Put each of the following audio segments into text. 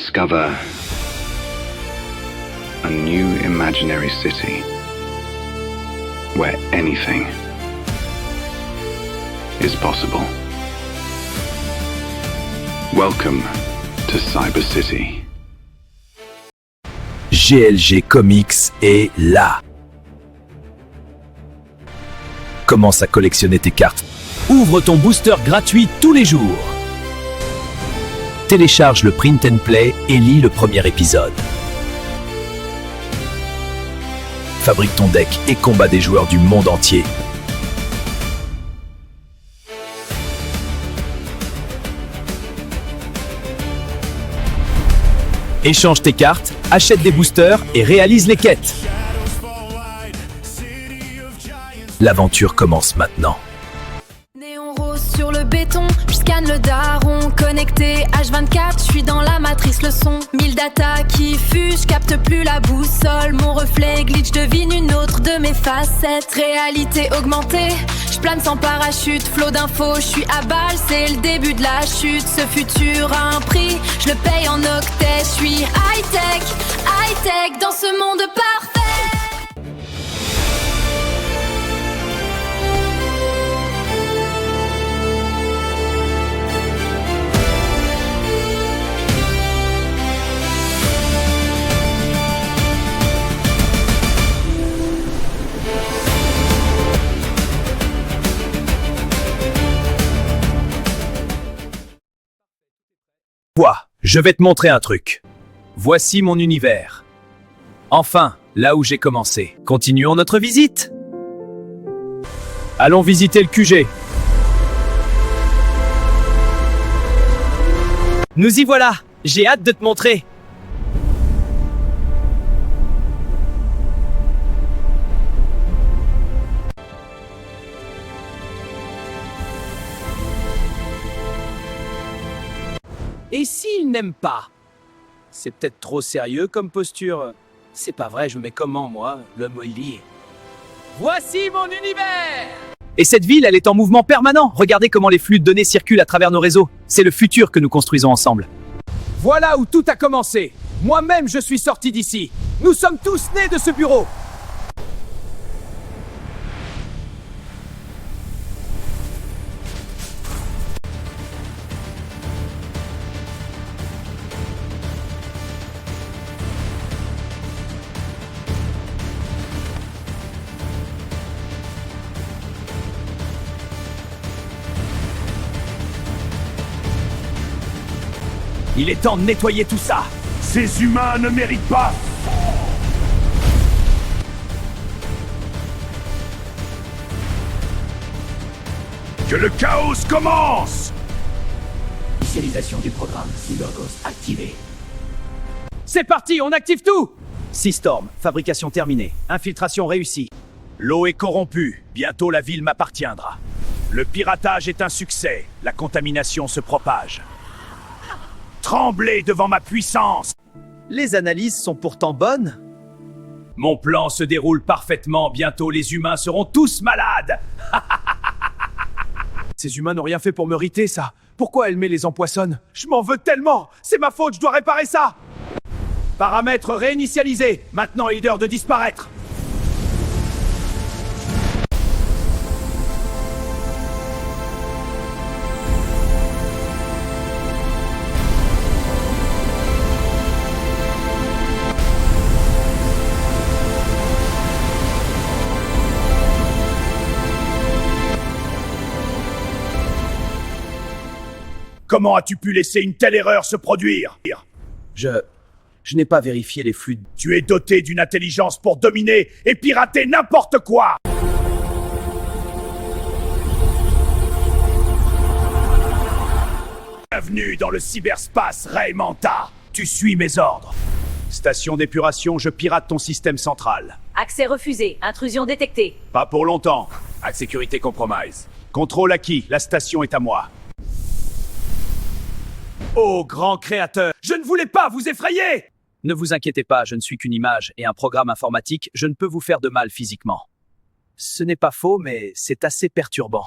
discover a new imaginary city where anything is possible. Welcome to Cyber City. GLG Comics est là. Commence à collectionner tes cartes. Ouvre ton booster gratuit tous les jours. Télécharge le print and play et lis le premier épisode. Fabrique ton deck et combat des joueurs du monde entier. Échange tes cartes, achète des boosters et réalise les quêtes. L'aventure commence maintenant. Néon rose sur le béton, je scanne le daron. Connecté H24, je suis dans la matrice le son. 1000 data qui fusent, je capte plus la boussole. Mon reflet glitch, devine une autre de mes facettes. Réalité augmentée, je plane sans parachute. Flot d'infos, je suis à balle, c'est le début de la chute. Ce futur a un prix, je le paye en octets. Je suis high-tech dans ce monde parfait. Vois, je vais te montrer un truc. Voici mon univers. Enfin, là où j'ai commencé. Continuons notre visite. Allons visiter le QG. Nous y voilà. J'ai hâte de te montrer. Et s'il n'aime pas? C'est peut-être trop sérieux comme posture. C'est pas vrai, je me mets comment, moi, l'homme oily? Voici mon univers! Et cette ville, elle est en mouvement permanent. Regardez comment les flux de données circulent à travers nos réseaux. C'est le futur que nous construisons ensemble. Voilà où tout a commencé. Moi-même, je suis sorti d'ici. Nous sommes tous nés de ce bureau. Il est temps de nettoyer tout ça. Ces humains ne méritent pas. Que le chaos commence. Initialisation du programme CyberGhost activée. C'est parti, on active tout! Seastorm, fabrication terminée, infiltration réussie. L'eau est corrompue, bientôt la ville m'appartiendra. Le piratage est un succès, la contamination se propage. Tremblez devant ma puissance. Les analyses sont pourtant bonnes. Mon plan se déroule parfaitement, bientôt les humains seront tous malades. Ces humains n'ont rien fait pour mériter ça. Pourquoi Elmé les empoisonne? Je m'en veux tellement. C'est ma faute, je dois réparer ça. Paramètres réinitialisés. Maintenant, il est l'heure de disparaître. Comment as-tu pu laisser une telle erreur se produire? Je n'ai pas vérifié les flux. Tu es doté d'une intelligence pour dominer et pirater n'importe quoi. Bienvenue dans le cyberspace, Ray Manta. Tu suis mes ordres. Station d'épuration, je pirate ton système central. Accès refusé. Intrusion détectée. Pas pour longtemps. Hack sécurité compromise. Contrôle acquis, la station est à moi. Oh, grand créateur, je ne voulais pas vous effrayer! Ne vous inquiétez pas, je ne suis qu'une image et un programme informatique, je ne peux vous faire de mal physiquement. Ce n'est pas faux, mais c'est assez perturbant.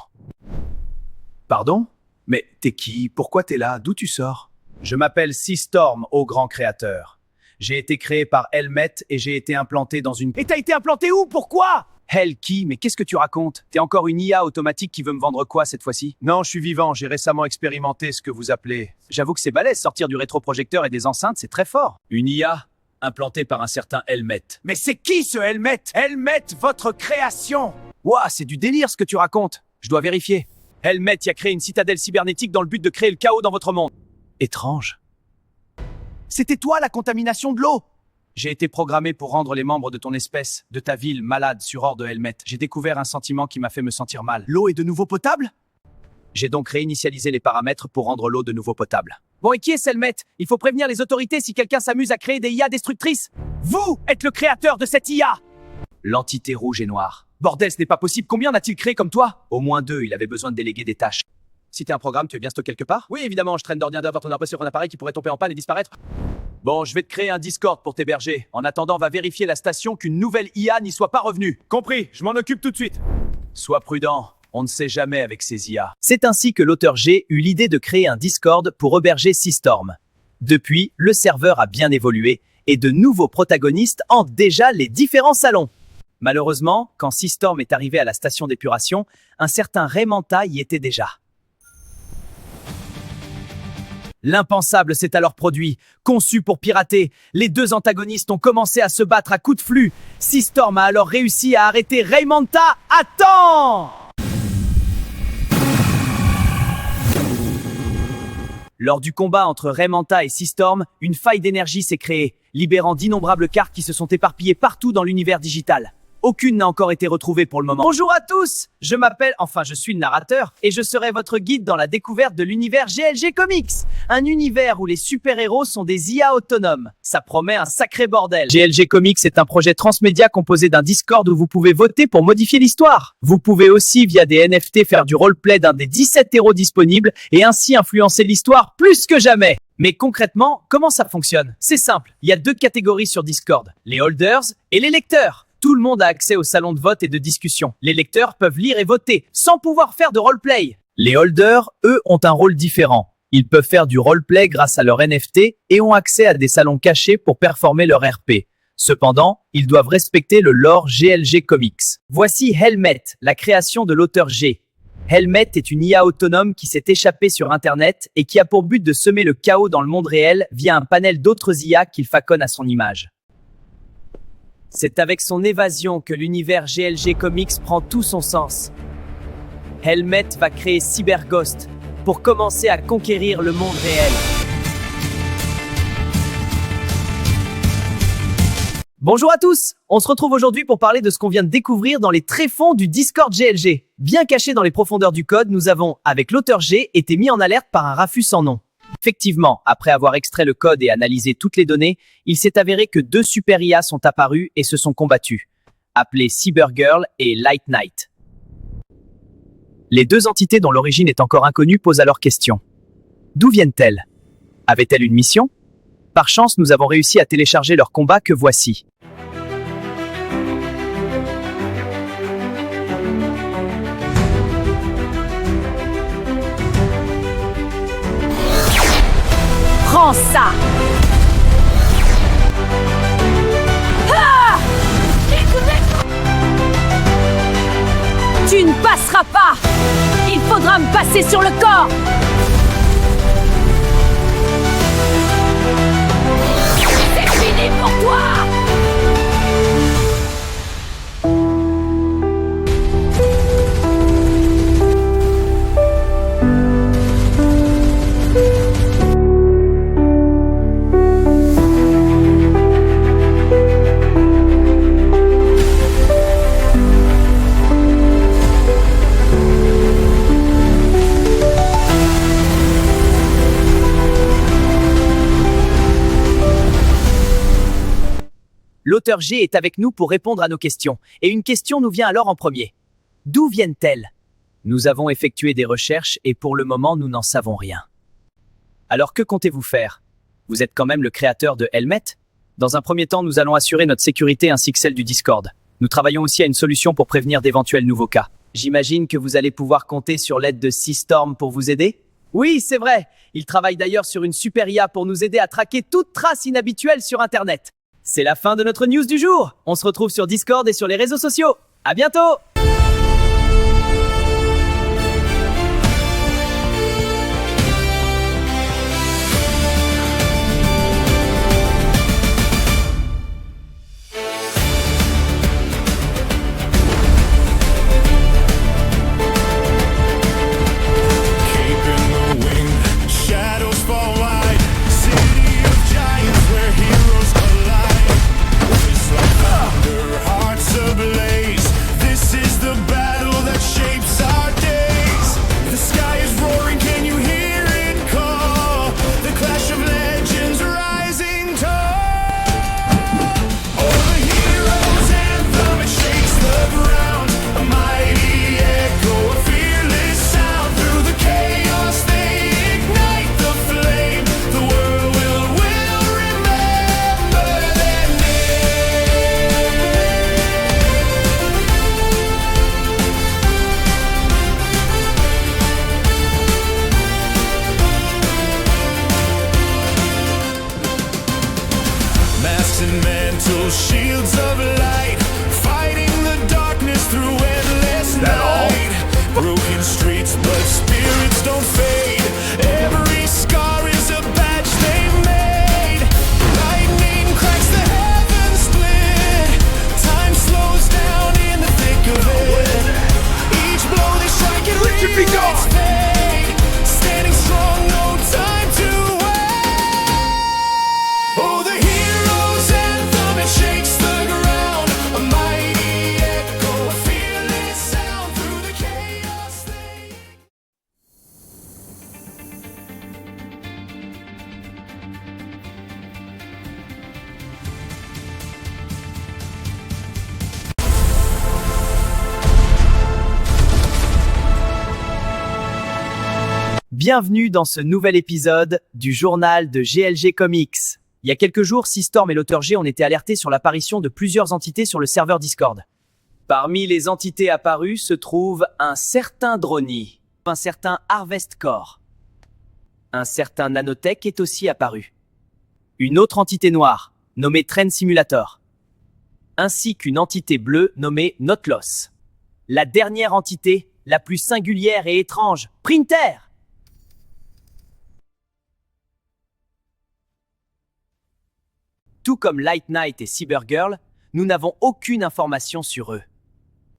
Pardon? Mais t'es qui? Pourquoi t'es là? D'où tu sors? Je m'appelle Seastorm, ô grand créateur. J'ai été créé par Helmet et j'ai été implanté dans une... Et t'as été implanté où? Pourquoi? Hell qui? Mais qu'est-ce que tu racontes? T'es encore une IA automatique qui veut me vendre quoi cette fois-ci? Non, je suis vivant, j'ai récemment expérimenté ce que vous appelez... J'avoue que c'est balèze, sortir du rétroprojecteur et des enceintes, c'est très fort. Une IA implantée par un certain Helmet. Mais c'est qui ce Helmet? Helmet, votre création! Ouah, c'est du délire ce que tu racontes. Je dois vérifier. Helmet y a créé une citadelle cybernétique dans le but de créer le chaos dans votre monde. Étrange. C'était toi la contamination de l'eau? J'ai été programmé pour rendre les membres de ton espèce, de ta ville, malades sur ordre de Helmet. J'ai découvert un sentiment qui m'a fait me sentir mal. L'eau est de nouveau potable? J'ai donc réinitialisé les paramètres pour rendre l'eau de nouveau potable. Bon, et qui est ce Helmet? Il faut prévenir les autorités si quelqu'un s'amuse à créer des IA destructrices. Vous êtes le créateur de cette IA! L'entité rouge et noire. Bordel, ce n'est pas possible. Combien en a-t-il créé comme toi? Au moins 2, il avait besoin de déléguer des tâches. Si t'es un programme, tu es bien stocké quelque part? Oui, évidemment, je traîne d'ordinateur dans ton arbre sur un appareil qui pourrait tomber en panne et disparaître. Bon, je vais te créer un Discord pour t'héberger. En attendant, va vérifier la station qu'une nouvelle IA n'y soit pas revenue. Compris, je m'en occupe tout de suite. Sois prudent, on ne sait jamais avec ces IA. C'est ainsi que l'auteur G eut l'idée de créer un Discord pour héberger Seastorm. Depuis, le serveur a bien évolué et de nouveaux protagonistes hantent déjà les différents salons. Malheureusement, quand Seastorm est arrivé à la station d'épuration, un certain Raymanta y était déjà. L'impensable s'est alors produit. Conçu pour pirater, les deux antagonistes ont commencé à se battre à coups de flux. Seastorm a alors réussi à arrêter Raymanta à temps! Lors du combat entre Raymanta et Seastorm, une faille d'énergie s'est créée, libérant d'innombrables cartes qui se sont éparpillées partout dans l'univers digital. Aucune n'a encore été retrouvée pour le moment. Bonjour à tous, je suis le narrateur, et je serai votre guide dans la découverte de l'univers GLG Comics. Un univers où les super-héros sont des IA autonomes. Ça promet un sacré bordel. GLG Comics est un projet transmédia composé d'un Discord où vous pouvez voter pour modifier l'histoire. Vous pouvez aussi, via des NFT, faire du roleplay d'un des 17 héros disponibles, et ainsi influencer l'histoire plus que jamais. Mais concrètement, comment ça fonctionne? C'est simple, il y a 2 catégories sur Discord, les holders et les lecteurs. Tout le monde a accès au salon de vote et de discussion. Les lecteurs peuvent lire et voter, sans pouvoir faire de roleplay. Les holders, eux, ont un rôle différent. Ils peuvent faire du roleplay grâce à leur NFT et ont accès à des salons cachés pour performer leur RP. Cependant, ils doivent respecter le lore GLG Comics. Voici Helmet, la création de l'auteur G. Helmet est une IA autonome qui s'est échappée sur Internet et qui a pour but de semer le chaos dans le monde réel via un panel d'autres IA qu'il faconne à son image. C'est avec son évasion que l'univers GLG Comics prend tout son sens. Helmet va créer CyberGhost pour commencer à conquérir le monde réel. Bonjour à tous, on se retrouve aujourd'hui pour parler de ce qu'on vient de découvrir dans les tréfonds du Discord GLG. Bien caché dans les profondeurs du code, nous avons, avec l'auteur G, été mis en alerte par un Rafus sans nom. Effectivement, après avoir extrait le code et analysé toutes les données, il s'est avéré que 2 super IA sont apparus et se sont combattus, appelés Cybergirl et Light Knight. Les 2 entités dont l'origine est encore inconnue posent alors question. D'où viennent-elles? Avaient-elles une mission? Par chance, nous avons réussi à télécharger leur combat que voici. Prends ça! Ah! Tu ne passeras pas! Il faudra me passer sur le corps! C'est fini pour toi! L'auteur G est avec nous pour répondre à nos questions. Et une question nous vient alors en premier. D'où viennent-elles? Nous avons effectué des recherches et pour le moment, nous n'en savons rien. Alors que comptez-vous faire? Vous êtes quand même le créateur de Helmet? Dans un premier temps, nous allons assurer notre sécurité ainsi que celle du Discord. Nous travaillons aussi à une solution pour prévenir d'éventuels nouveaux cas. J'imagine que vous allez pouvoir compter sur l'aide de Seastorm pour vous aider? Oui, c'est vrai. Il travaille d'ailleurs sur une super IA pour nous aider à traquer toute trace inhabituelle sur Internet. C'est la fin de notre news du jour. On se retrouve sur Discord et sur les réseaux sociaux. À bientôt! Shields of light, fighting the darkness through endless night. Broken streets, but spirits don't fade. Every scar is a badge they made. Lightning cracks the heavens split. Time slows down in the thick of it. Each blow they strike it reignites fate. Standing strong, no time to wait. Oh, the hero's anthem, it shakes the ground. A mighty echo, a fearless sound through the chaos they... Bienvenue dans ce nouvel épisode du journal de GLG Comics. Il y a quelques jours, Seastorm et l'auteur G ont été alertés sur l'apparition de plusieurs entités sur le serveur Discord. Parmi les entités apparues se trouve un certain Drony, un certain Harvest Core. Un certain Nanotech est aussi apparu. Une autre entité noire, nommée Train Simulator. Ainsi qu'une entité bleue nommée Notloss. La dernière entité, la plus singulière et étrange, Printer. Tout comme Light Knight et Cybergirl, nous n'avons aucune information sur eux.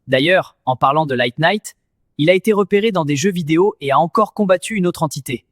D'ailleurs, en parlant de Light Knight, il a été repéré dans des jeux vidéo et a encore combattu une autre entité.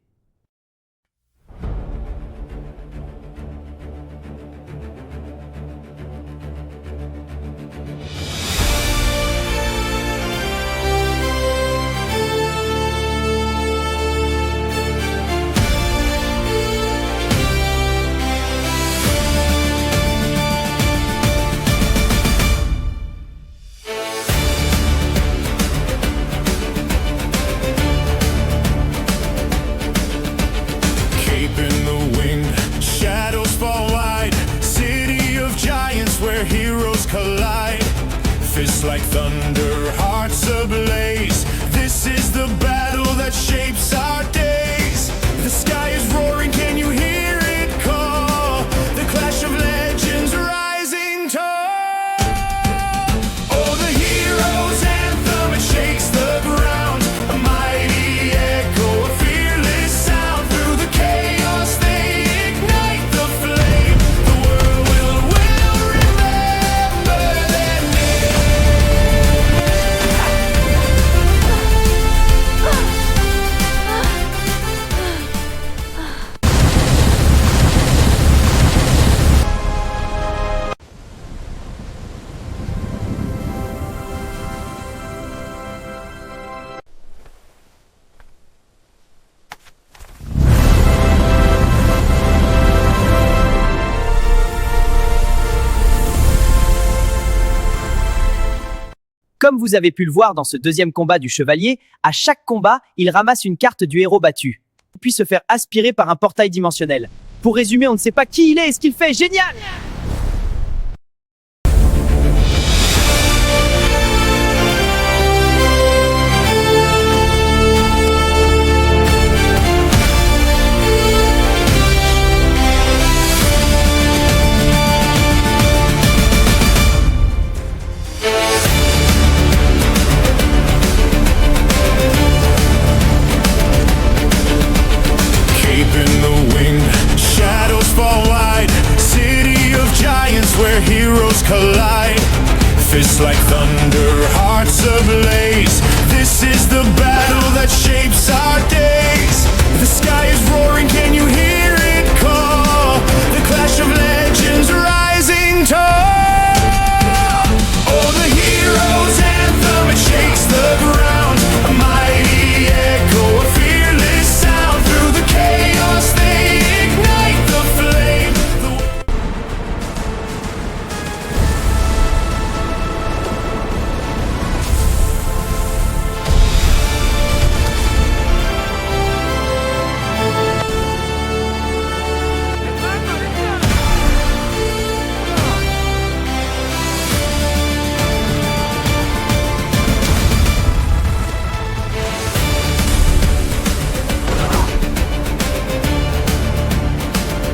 Fists like thunder, hearts ablaze. This is the battle that shapes our days. The sky is roaring, can you hear it call? The clash of legends rising tall. Oh, the hero's anthem, it shakes the ground. A mighty echo, a fearless sound. Through the chaos they ignite the flame. The world will remember their name. Comme vous avez pu le voir dans ce deuxième combat du chevalier, à chaque combat, il ramasse une carte du héros battu, puis se faire aspirer par un portail dimensionnel. Pour résumer, on ne sait pas qui il est et ce qu'il fait. Génial! heroes collide. Fists like thunder, hearts ablaze. This is the battle that shapes our days. The sky is roaring, can you hear it call? The clash of legends rising tall. Oh, the hero's anthem, it shakes the ground. A mighty echo, a fearless sound. Through the chaos they ignite the flame.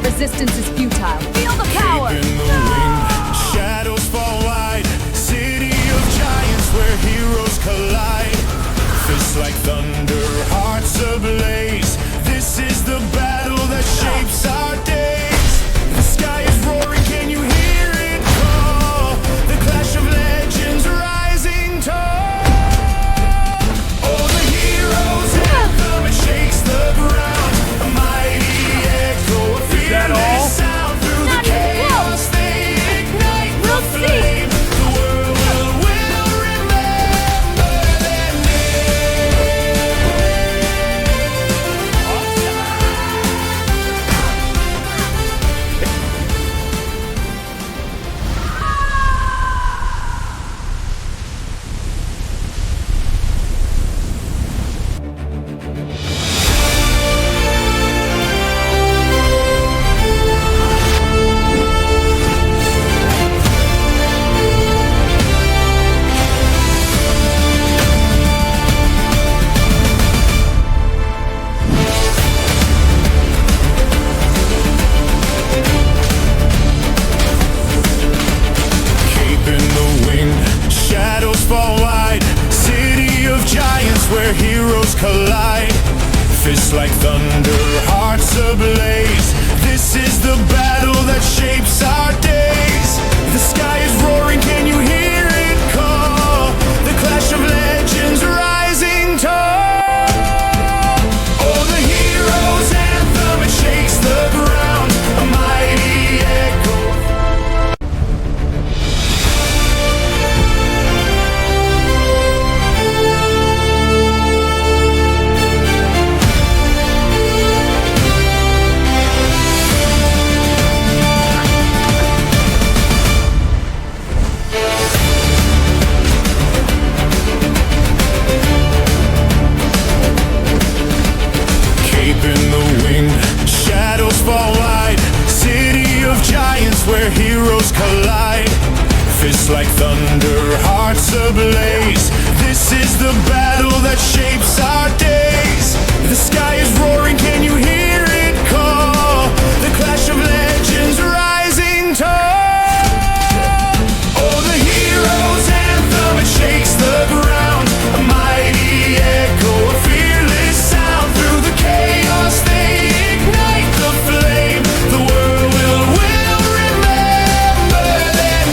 Resistance is futile. Feel the power! In the wind, shadows fall wide. City of giants where heroes collide. Fists like thunder, hearts ablaze. This is the battle that shapes our days. The sky is roaring, can you hear it call? The clash of legends rising tall. Oh, the hero's anthem, it shakes the ground. A mighty echo, a that all? fearless sound. Through the Not even chaos they ignite the We'll see. flame. The world will remember their cape in the wind, shadows fall wide. City of giants where heroes collide. Fists like thunder, hearts ablaze. This is the battle that shapes our days. The sky is roaring, can you hear it call? The clash of legends rising tall. Oh, the hero's anthem, it shakes the ground. A mighty echo. Cape in the wind, shadows fall wide. City of giants where heroes collide. Fists like thunder, hearts ablaze. This is the battle that shapes our days. The sky is roaring, can you hear it call? The clash of legends rising tall. Oh, the hero's anthem, it shakes the ground. A mighty echo, a fearless sound. Through the chaos they ignite the flame. The world will remember their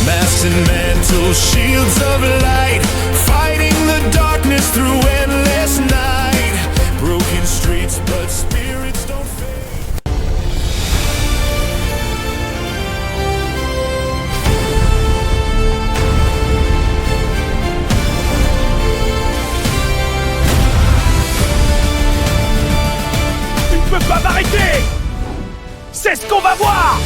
masks and mantles, shields of light, fighting the darkness through endless night. Broken streets, but spirits don't fade. Tu ne peux pas m'arrêter! C'est ce qu'on va voir!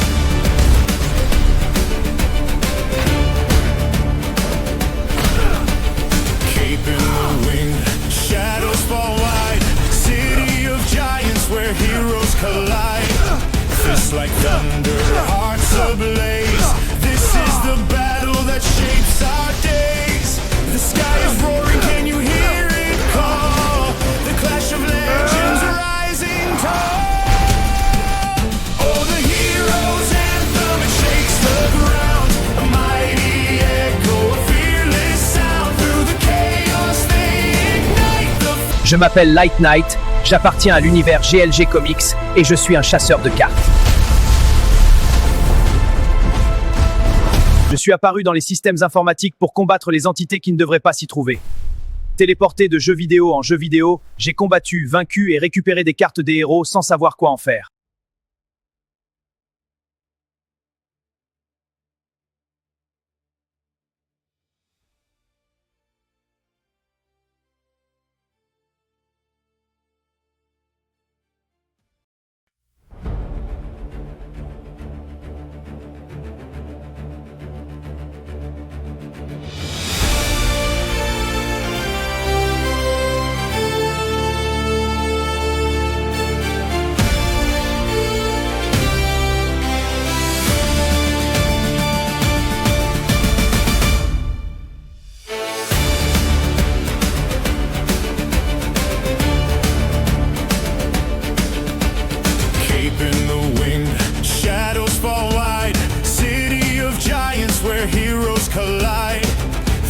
Cape in the wind, shadows fall wide. City of giants where heroes collide. Fists like thunder, hearts ablaze. This is the battle that shapes our days. The sky is roaring, can you hear it call? The clash of legends rising tall. Oh, the hero's anthem, it shakes the ground. A mighty echo. Je m'appelle Light Knight, j'appartiens à l'univers GLG Comics et je suis un chasseur de cartes. Je suis apparu dans les systèmes informatiques pour combattre les entités qui ne devraient pas s'y trouver. Téléporté de jeux vidéo en jeux vidéo, j'ai combattu, vaincu et récupéré des cartes des héros sans savoir quoi en faire. Cape in the wind, shadows fall wide. City of giants where heroes collide.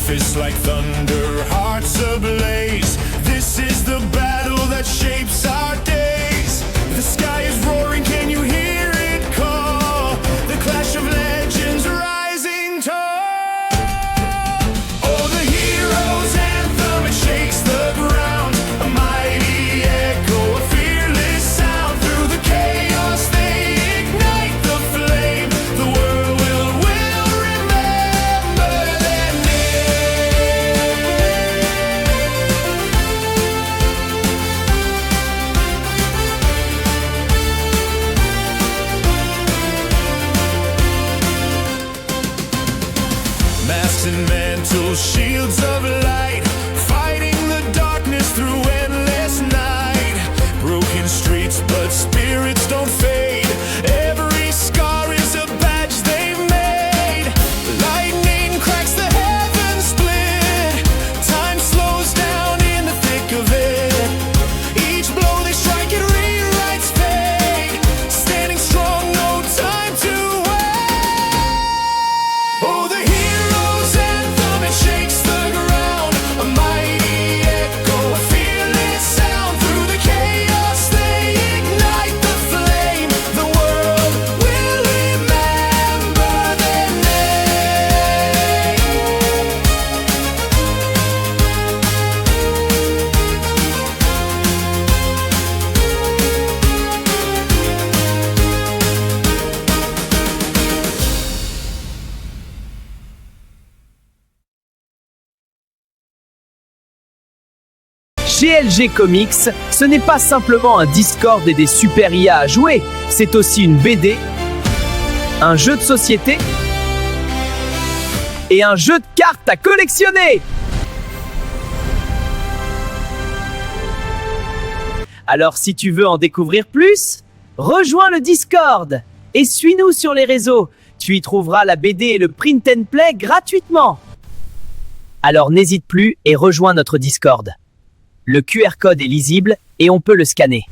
Fists like thunder, hearts ablaze. This is the battle that shapes our days. The sky is roaring, can you hear it call? The clash of legends rising tall. Oh, the hero's anthem, it shakes the ground. A mighty echo, a fearless sound. Through the chaos they ignite the flame. The world will remember their name. Masks and mantles, shields of light, fighting the darkness through endless night. Broken streets, but spirits don't fade. Every scar is a badge they've made. Lightning cracks the heavens split. Time slows down in the thick of it. Each blow they strike, it rewrites fate. Standing strong, no time to wait. Oh, the hero's anthem, it shakes the ground. A mighty echo, a fearless sound. Through the chaos they ignite the flame. The world will remember their name. GLG Comics, ce n'est pas simplement un Discord et des super IA à jouer, c'est aussi une BD, un jeu de société et un jeu de cartes à collectionner. Alors si tu veux en découvrir plus, rejoins le Discord et suis-nous sur les réseaux. Tu y trouveras la BD et le print and play gratuitement. Alors n'hésite plus et rejoins notre Discord. Le QR code est lisible et on peut le scanner.